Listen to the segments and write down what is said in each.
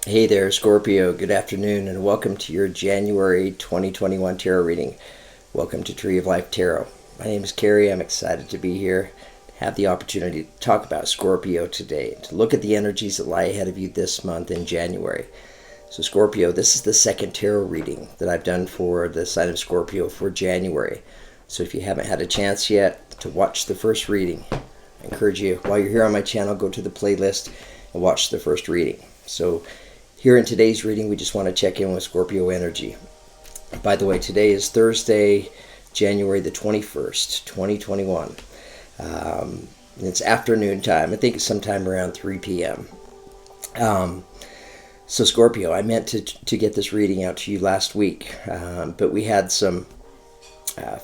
Hey there, Scorpio. Good afternoon, and welcome to your January 2021 tarot reading. Welcome to Tree of Life Tarot. My name is Carrie. I'm excited to be here, to have the opportunity to talk about Scorpio today, to look at the energies that lie ahead of you this month in January. So, Scorpio, this is the second tarot reading that I've done for the sign of Scorpio for January. So, if you haven't had a chance yet to watch the first reading, I encourage you, while you're here on my channel, go to the playlist and watch the first reading. So, here in today's reading, we just want to check in with Scorpio energy. By the way, today is Thursday, January the 21st, 2021. It's afternoon time. I think it's sometime around 3 p.m. So Scorpio, I meant to get this reading out to you last week, but we had some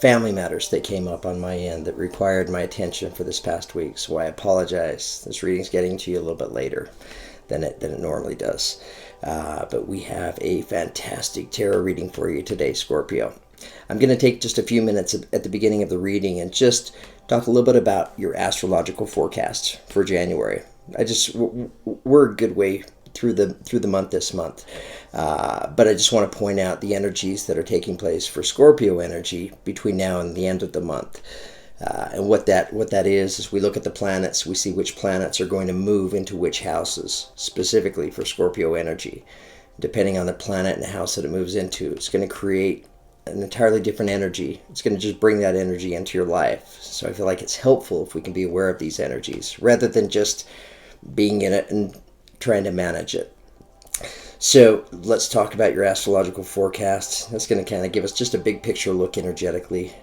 family matters that came up on my end that required my attention for this past week. So I apologize. This reading's getting to you a little bit later than it normally does. But we have a fantastic tarot reading for you today, Scorpio. I'm going to take just a few minutes at the beginning of the reading and just talk a little bit about your astrological forecast for January. We're a good way through the month this month, but I just want to point out the energies that are taking place for Scorpio energy between now and the end of the month. And what that is we look at the planets, we see which planets are going to move into which houses, specifically for Scorpio energy. Depending on the planet and the house that it moves into, it's going to create an entirely different energy. It's going to just bring that energy into your life. So I feel like it's helpful if we can be aware of these energies, rather than just being in it and trying to manage it. So let's talk about your astrological forecast. That's going to kind of give us just a big picture look energetically.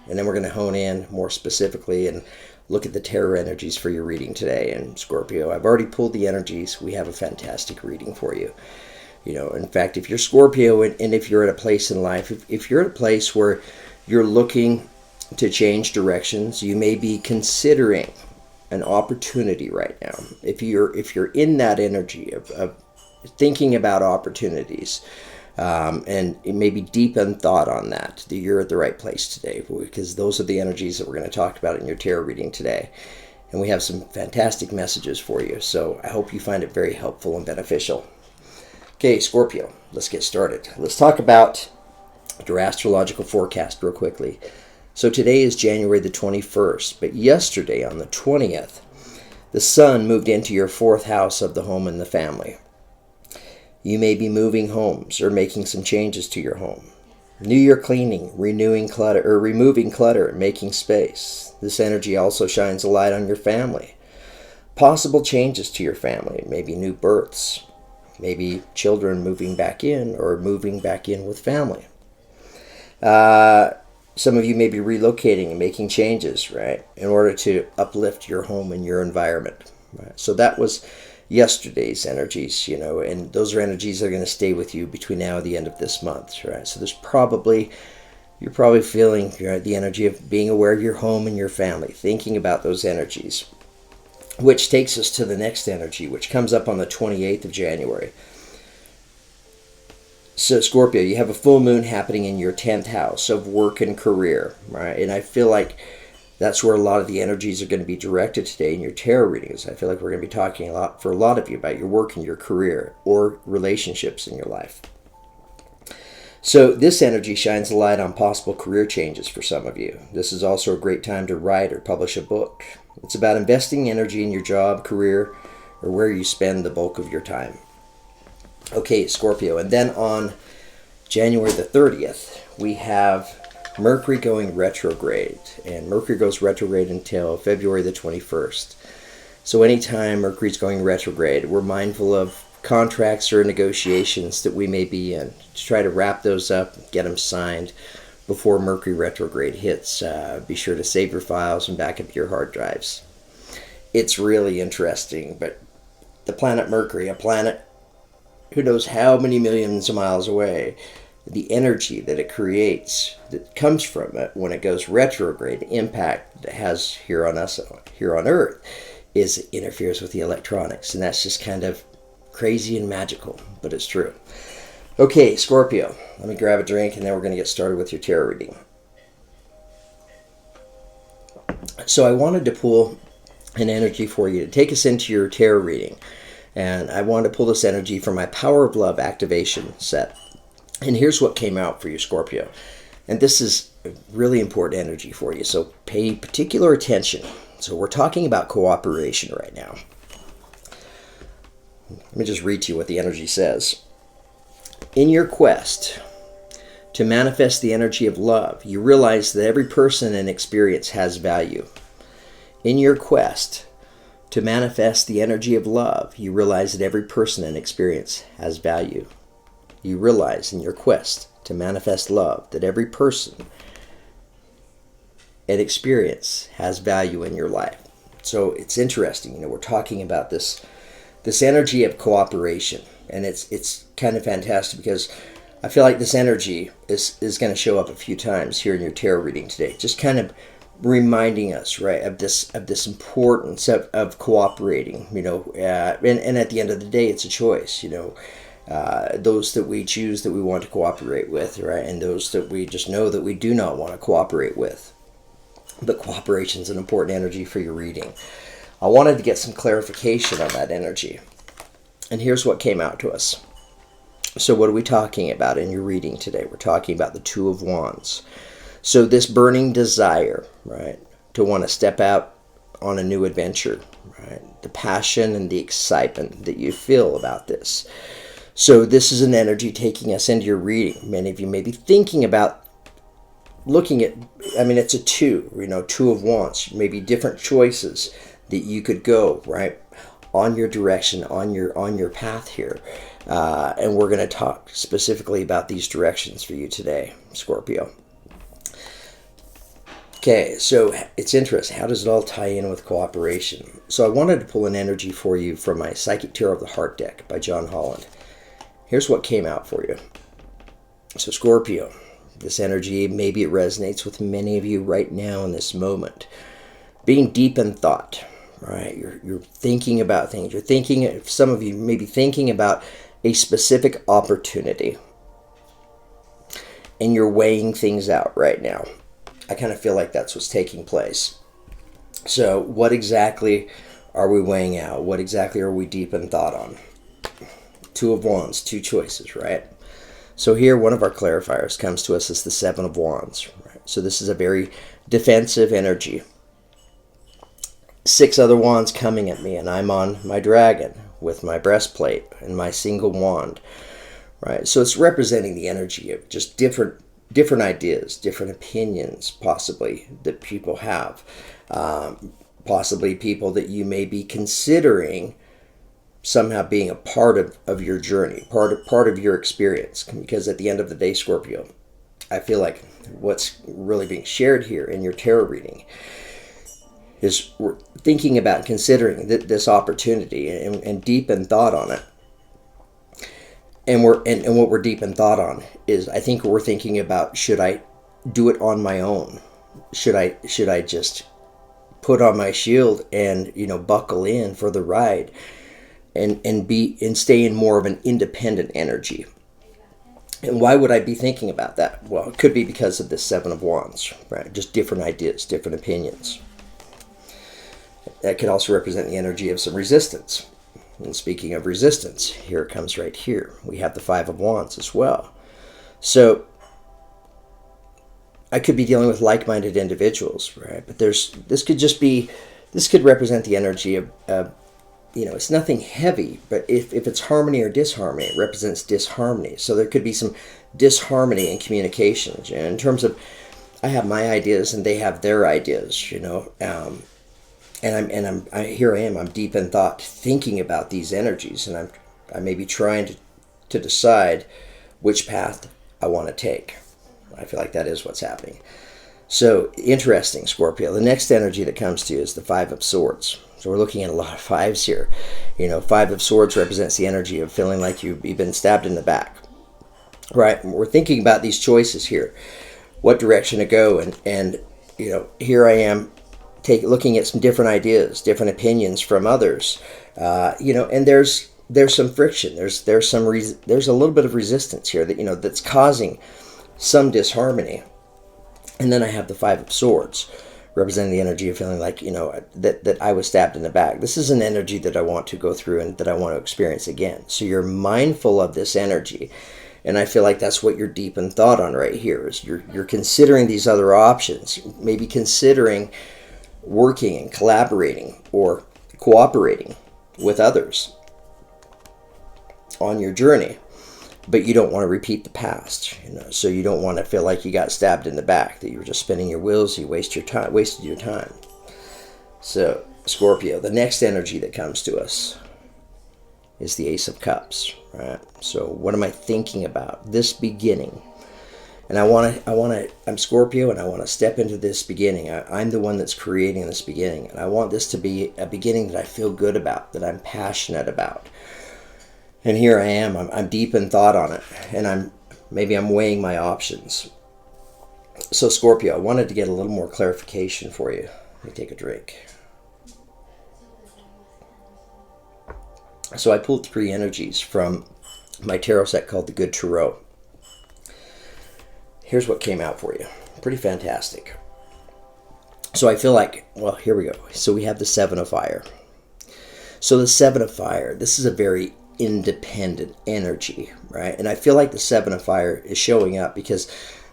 And then we're going to hone in more specifically and look at the tarot energies for your reading today. And Scorpio, I've already pulled the energies. We have a fantastic reading for you. In fact, if you're Scorpio and if you're at a place in life, if you're at a place where you're looking to change directions, you may be considering an opportunity right now. If you're in that energy of thinking about opportunities, and maybe deep in thought on that you're at the right place today, because those are the energies that we're going to talk about in your tarot reading today. And we have some fantastic messages for you, so I hope you find it very helpful and beneficial. Okay, Scorpio, let's get started. Let's talk about your astrological forecast real quickly. So today is January the 21st, but yesterday on the 20th, the sun moved into your fourth house of the home and the family. You may be moving homes or making some changes to your home. New Year cleaning, removing clutter, and making space. This energy also shines a light on your family. Possible changes to your family, maybe new births, maybe children moving back in or moving back in with family. Some of you may be relocating and making changes, right, in order to uplift your home and your environment. Right? So that was yesterday's energies, and those are energies that are going to stay with you between now and the end of this month, right? So you're probably feeling the energy of being aware of your home and your family, thinking about those energies, which takes us to the next energy, which comes up on the 28th of January. So Scorpio, you have a full moon happening in your 10th house of work and career, right? And I feel like that's where a lot of the energies are going to be directed today in your tarot readings. I feel like we're going to be talking for a lot of you about your work and your career or relationships in your life. So this energy shines a light on possible career changes for some of you. This is also a great time to write or publish a book. It's about investing energy in your job, career, or where you spend the bulk of your time. Okay, Scorpio, and then on January the 30th, we have Mercury going retrograde, and Mercury goes retrograde until February the 21st. So anytime Mercury's going retrograde, we're mindful of contracts or negotiations that we may be in to try to wrap those up, get them signed before Mercury retrograde hits. Be sure to save your files and back up your hard drives. It's really interesting, but the planet Mercury, a planet who knows how many millions of miles away, the energy that it creates, that comes from it when it goes retrograde, the impact that it has here on us, here on Earth, is it interferes with the electronics. And that's just kind of crazy and magical, but it's true. Okay, Scorpio, let me grab a drink and then we're going to get started with your tarot reading. So I wanted to pull an energy for you to take us into your tarot reading. And I wanted to pull this energy from my Power of Love activation set. And here's what came out for you, Scorpio. And this is really important energy for you, so pay particular attention. So we're talking about cooperation right now. Let me just read to you what the energy says. In your quest to manifest the energy of love, you realize that every person and experience has value. In your quest to manifest the energy of love, you realize that every person and experience has value. You realize in your quest to manifest love that every person and experience has value in your life. So it's interesting, we're talking about this energy of cooperation, and it's kind of fantastic because I feel like this energy is going to show up a few times here in your tarot reading today, just kind of reminding us, right, of this importance of cooperating, and at the end of the day, it's a choice, those that we choose that we want to cooperate with, right, and those that we just know that we do not want to cooperate with. But cooperation is an important energy for your reading. I wanted to get some clarification on that energy. And here's what came out to us. So what are we talking about in your reading today? We're talking about the Two of Wands. So this burning desire, right, to want to step out on a new adventure, right? The passion and the excitement that you feel about this. So this is an energy taking us into your reading. Many of you may be thinking about looking at, it's a two, Two of Wands, maybe different choices that you could go, right, on your direction, on your path here. And we're going to talk specifically about these directions for you today, Scorpio. Okay, so it's interesting. How does it all tie in with cooperation? So I wanted to pull an energy for you from my Psychic Tarot of the Heart deck by John Holland. Here's what came out for you. So Scorpio, this energy, maybe it resonates with many of you right now in this moment. Being deep in thought, right? You're thinking about things. You're thinking, some of you may be thinking about a specific opportunity. And you're weighing things out right now. I kind of feel like that's what's taking place. So what exactly are we weighing out? What exactly are we deep in thought on? Two of Wands, two choices, right? So here, one of our clarifiers comes to us as the Seven of Wands. Right? So this is a very defensive energy. 6 other wands coming at me, and I'm on my dragon with my breastplate and my single wand. Right? So it's representing the energy of just different ideas, different opinions, possibly, that people have. Possibly people that you may be considering somehow being a part of your journey, part of your experience. Because at the end of the day, Scorpio, I feel like what's really being shared here in your tarot reading is we're thinking about considering this opportunity and deep in thought on it. And what we're deep in thought on is, I think we're thinking about, should I do it on my own? Should I just put on my shield and buckle in for the ride? And stay in more of an independent energy. And why would I be thinking about that? Well, it could be because of the Seven of Wands, right? Just different ideas, different opinions. That could also represent the energy of some resistance. And speaking of resistance, here it comes right here. We have the Five of Wands as well. So I could be dealing with like-minded individuals, right? But this could represent the energy of it's nothing heavy, but if it's harmony or disharmony, it represents disharmony. So there could be some disharmony in communications. In terms of, I have my ideas and they have their ideas, and I'm deep in thought, thinking about these energies, and I may be trying to decide which path I want to take. I feel like that is what's happening. So interesting, Scorpio. The next energy that comes to you is the Five of Swords. So we're looking at a lot of fives here. Five of Swords represents the energy of feeling like you've been stabbed in the back. Right? We're thinking about these choices here. What direction to go. And here I am looking at some different ideas, different opinions from others. And there's some friction. There's a little bit of resistance here that, that's causing some disharmony. And then I have the Five of Swords. representing the energy of feeling like, that I was stabbed in the back. This is an energy that I want to go through and that I want to experience again. So you're mindful of this energy. And I feel like that's what you're deep in thought on right here, is you're considering these other options, maybe considering working and collaborating or cooperating with others on your journey. But you don't want to repeat the past, so you don't want to feel like you got stabbed in the back, that you were just spinning your wheels, you wasted your time. So, Scorpio, the next energy that comes to us is the Ace of Cups, right? So, what am I thinking about? This beginning. And I'm Scorpio, and I want to step into this beginning. I'm the one that's creating this beginning, and I want this to be a beginning that I feel good about, that I'm passionate about. And here I am, I'm deep in thought on it, and I'm weighing my options. So Scorpio, I wanted to get a little more clarification for you. Let me take a drink. So I pulled 3 energies from my tarot set called the Good Tarot. Here's what came out for you. Pretty fantastic. So I feel like, well, here we go. So we have the 7 of Fire. So the 7 of Fire, this is a very independent energy, right? And I feel like the 7 of Fire is showing up because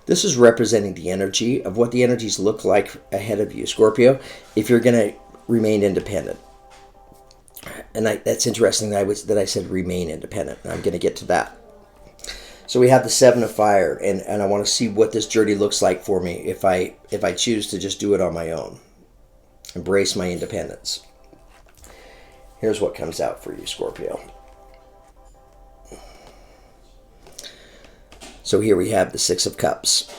this is representing the energy of what the energies look like ahead of you, Scorpio, if you're going to remain independent. And that's interesting that I said remain independent. And I'm going to get to that. So we have the 7 of Fire, and I want to see what this journey looks like for me if I choose to just do it on my own. Embrace my independence. Here's what comes out for you, Scorpio. So here we have the 6 of Cups.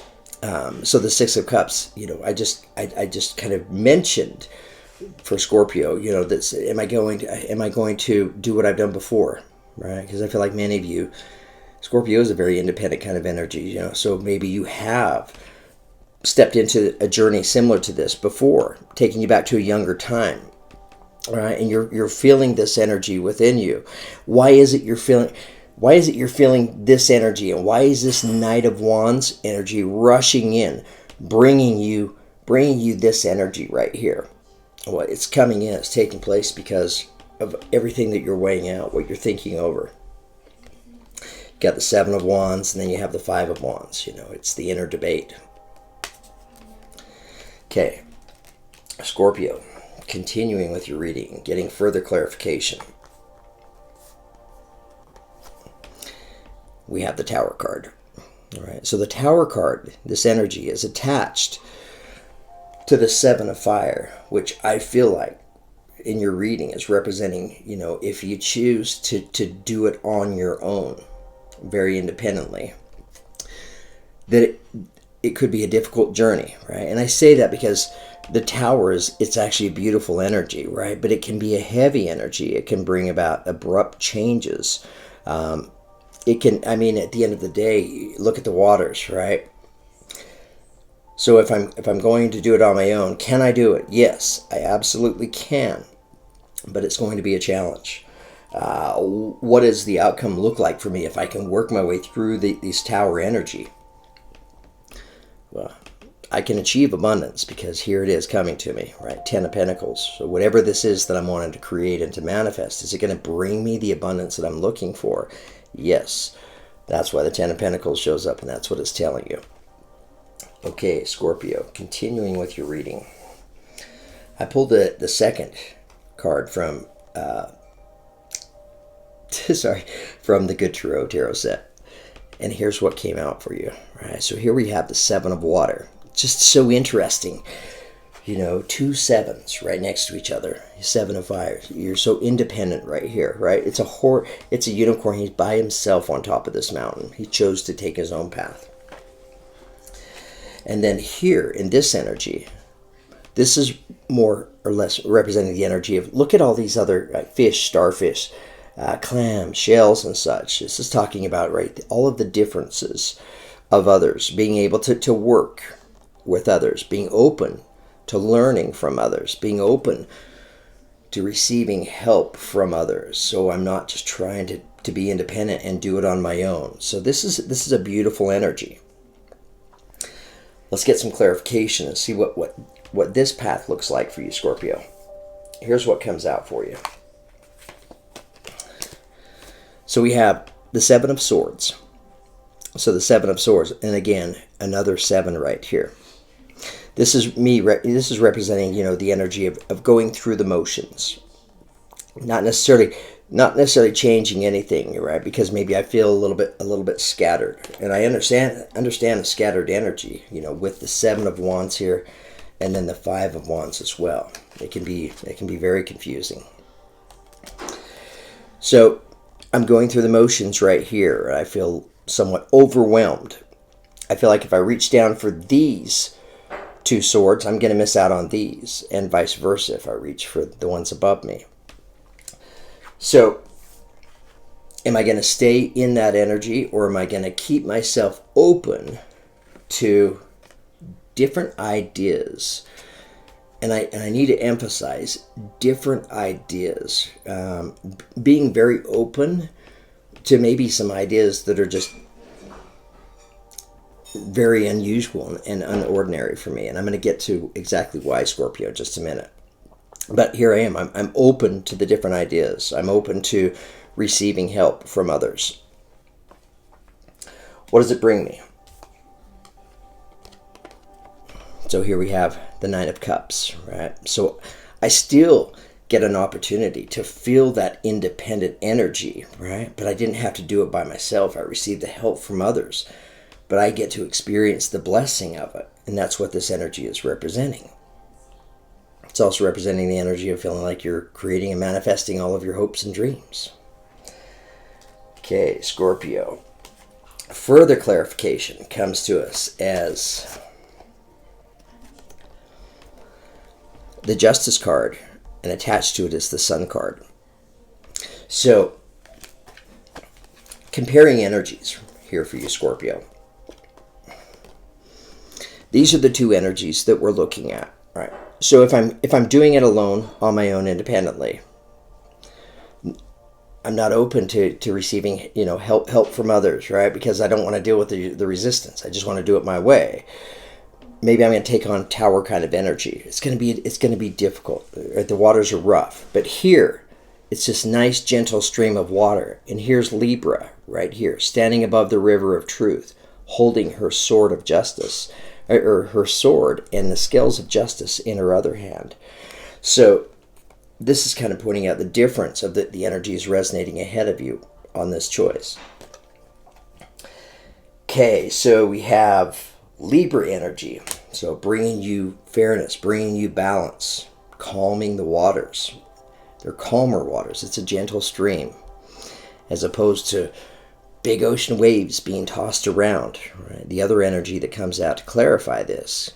So the 6 of Cups, I just kind of mentioned for Scorpio, that's am I going to do what I've done before, right? Because I feel like many of you, Scorpio is a very independent kind of energy, So maybe you have stepped into a journey similar to this before, taking you back to a younger time, right? And you're feeling this energy within you. Why is it you're feeling this energy, and why is this Knight of Wands energy rushing in, bringing you this energy right here? Well, it's coming in, it's taking place because of everything that you're weighing out, what you're thinking over. You got the 7 of Wands, and then you have the 5 of Wands. It's the inner debate. Okay, Scorpio, continuing with your reading, getting further clarification. We have the Tower card. All right. So the Tower card, this energy, is attached to the 7 of Fire, which I feel like in your reading is representing, if you choose to do it on your own, very independently, that it could be a difficult journey, right? And I say that because the Tower it's actually a beautiful energy, right? But it can be a heavy energy. It can bring about abrupt changes. It can, at the end of the day, look at the waters, right? So if I'm going to do it on my own, can I do it? Yes, I absolutely can. But it's going to be a challenge. What does the outcome look like for me if I can work my way through this Tower energy? Well, I can achieve abundance because here it is coming to me, right? 10 of Pentacles. So whatever this is that I'm wanting to create and to manifest, is it going to bring me the abundance that I'm looking for? Yes, that's why the 10 of Pentacles shows up, and that's what it's telling you. Okay, Scorpio, continuing with your reading. I pulled the second card from from the Good Tarot set. And here's what came out for you. Right, so here we have the 7 of Water. Just so interesting. 2 7s right next to each other. 7 of Fire. You're so independent right here, right? It's a unicorn. He's by himself on top of this mountain. He chose to take his own path. And then here in this energy, this is more or less representing the energy of, look at all these other fish, starfish, clams, shells, and such. This is talking about, right, all of the differences of others, being able to work with others, being open to learning from others, being open to receiving help from others. So I'm not just trying to be independent and do it on my own. So this is a beautiful energy. Let's get some clarification and see what what this path looks like for you, Scorpio. Here's what comes out for you. So we have the Seven of Swords. So the Seven of Swords, and again, another 7 right here. This is me. This is representing, the energy of going through the motions, not necessarily changing anything, right? Because maybe I feel a little bit scattered, and I understand the scattered energy, with the 7 of Wands here, and then the 5 of Wands as well. It can be very confusing. So I'm going through the motions right here. I feel somewhat overwhelmed. I feel like if I reach down for these 2 swords, I'm going to miss out on these, and vice versa if I reach for the ones above me. So am I going to stay in that energy, or am I going to keep myself open to different ideas? And I need to emphasize different ideas. Being very open to maybe some ideas that are just very unusual and unordinary for me. And I'm going to get to exactly why, Scorpio, in just a minute. But here I am. I'm open to the different ideas. I'm open to receiving help from others. What does it bring me? So here we have the 9 of Cups, right? So I still get an opportunity to feel that independent energy, right? But I didn't have to do it by myself. I received the help from others, but I get to experience the blessing of it. And that's what this energy is representing. It's also representing the energy of feeling like you're creating and manifesting all of your hopes and dreams. Okay, Scorpio. Further clarification comes to us as the Justice card, and attached to it is the Sun card. So, comparing energies here for you, Scorpio. These are the 2 energies that we're looking at, right? So if I'm doing it alone, on my own, independently, I'm not open to receiving, help from others, right? Because I don't want to deal with the resistance. I just want to do it my way. Maybe I'm going to take on Tower kind of energy. It's going to be difficult. Right? The waters are rough, but here it's this nice, gentle stream of water. And here's Libra right here, standing above the river of truth, holding her sword of justice, or her sword and the scales of justice in her other hand. So this is kind of pointing out the difference of the energies resonating ahead of you on this choice. Okay, so we have Libra energy, so bringing you fairness, bringing you balance, calming the waters. They're calmer waters. It's a gentle stream, as opposed to big ocean waves being tossed around. Right? The other energy that comes out to clarify this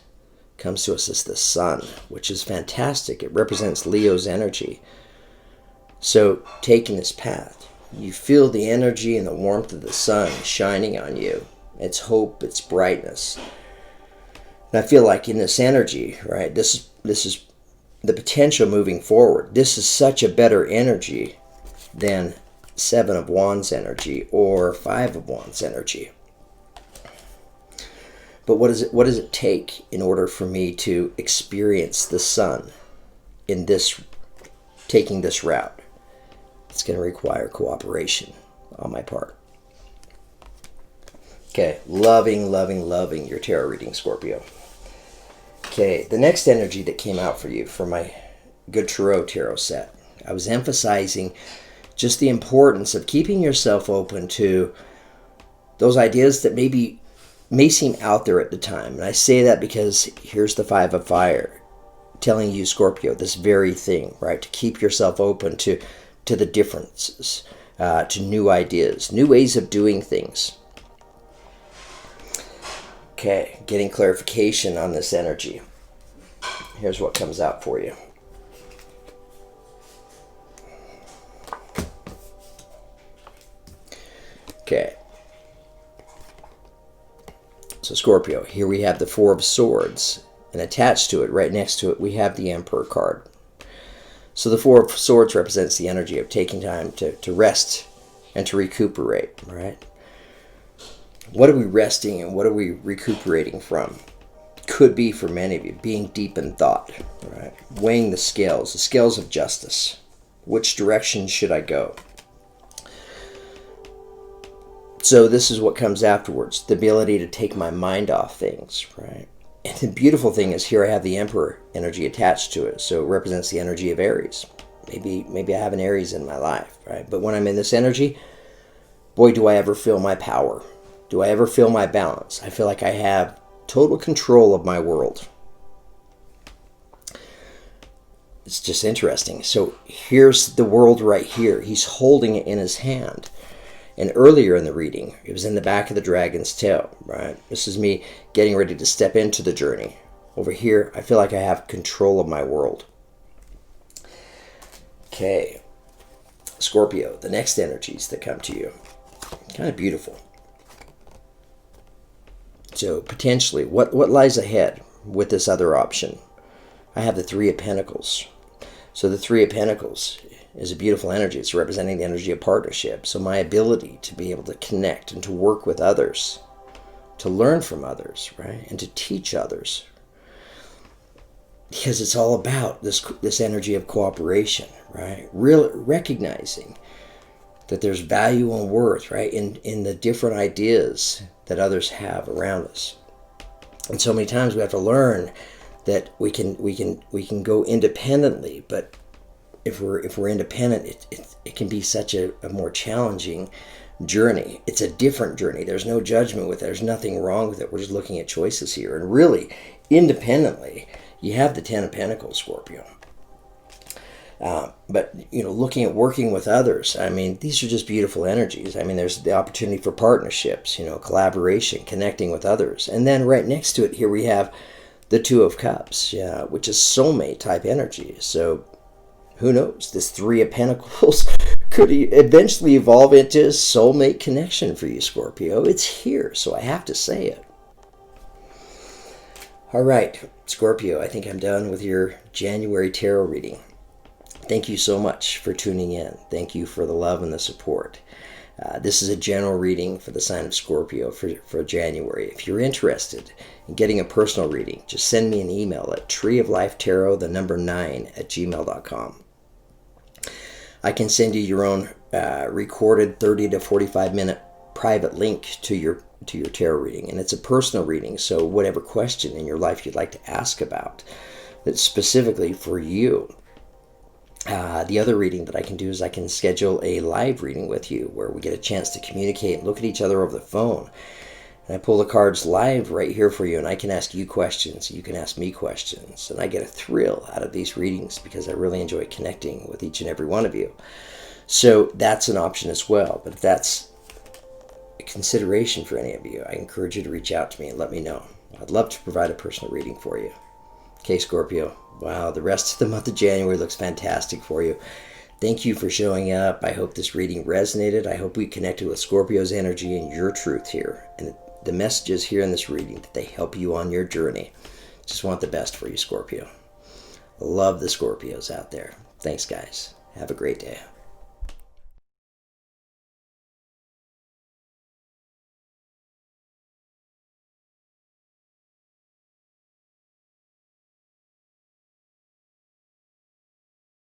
comes to us as the Sun, which is fantastic. It represents Leo's energy. So taking this path, you feel the energy and the warmth of the sun shining on you. It's hope, it's brightness. And I feel like in this energy, right, this is the potential moving forward. This is such a better energy than 7 of Wands energy or 5 of Wands energy. But what does it take in order for me to experience the sun in this, taking this route? It's going to require cooperation on my part. Okay, loving your tarot reading, Scorpio. Okay, the next energy that came out for you for my Good Tarot set, I was emphasizing just the importance of keeping yourself open to those ideas that may seem out there at the time. And I say that because here's the 5 of Fire telling you, Scorpio, this very thing, right? To keep yourself open to the differences, to new ideas, new ways of doing things. Okay, getting clarification on this energy. Here's what comes out for you. Okay. So Scorpio, here we have the 4 of Swords, and attached to it, right next to it, we have the Emperor card. So the 4 of Swords represents the energy of taking time to rest and to recuperate, right? What are we resting and what are we recuperating from? could be for many of you being deep in thought, right? Weighing the scales of justice. Which direction should I go? So this is what comes afterwards, the ability to take my mind off things, right? And the beautiful thing is here I have the Emperor energy attached to it, so it represents the energy of Aries. Maybe I have an Aries in my life, right? But when I'm in this energy, boy, do I ever feel my power. Do I ever feel my balance? I feel like I have total control of my world. It's just interesting. So here's the world right here. He's holding it in his hand. And earlier in the reading, it was in the back of the dragon's tail, right? This is me getting ready to step into the journey. Over here, I feel like I have control of my world. Okay. Scorpio, the next energies that come to you. Kind of beautiful. So potentially, what lies ahead with this other option? I have the Three of Pentacles. So the Three of Pentacles is a beautiful energy. It's representing the energy of partnership. So my ability to be able to connect and to work with others, to learn from others, right? And to teach others. Because it's all about this energy of cooperation, right? Real recognizing that there's value and worth, right, in the different ideas that others have around us. And so many times we have to learn that we can go independently, but if we're independent, it can be such a more challenging journey. It's a different journey. There's no judgment with it. There's nothing wrong with it. We're just looking at choices here. And really, independently, you have the Ten of Pentacles, Scorpio. But, looking at working with others, I mean, these are just beautiful energies. I mean, there's the opportunity for partnerships, collaboration, connecting with others. And then right next to it, here we have the Two of Cups, which is soulmate type energy. So who knows? This Three of Pentacles could eventually evolve into a soulmate connection for you, Scorpio. It's here, so I have to say it. All right, Scorpio, I think I'm done with your January tarot reading. Thank you so much for tuning in. Thank you for the love and the support. This is a general reading for the sign of Scorpio for January. If you're interested in getting a personal reading, just send me an email at treeoflifetarot9@gmail.com. I can send you your own recorded 30 to 45 minute private link to your tarot reading, and it's a personal reading, so whatever question in your life you'd like to ask about that's specifically for you. The other reading that I can do is I can schedule a live reading with you where we get a chance to communicate and look at each other over the phone. And I pull the cards live right here for you, and I can ask you questions. You can ask me questions. And I get a thrill out of these readings because I really enjoy connecting with each and every one of you. So that's an option as well. But if that's a consideration for any of you, I encourage you to reach out to me and let me know. I'd love to provide a personal reading for you. Okay, Scorpio. Wow, the rest of the month of January looks fantastic for you. Thank you for showing up. I hope this reading resonated. I hope we connected with Scorpio's energy and your truth here. And the messages here in this reading, that they help you on your journey. Just want the best for you, Scorpio. Love the Scorpios out there. Thanks, guys. Have a great day.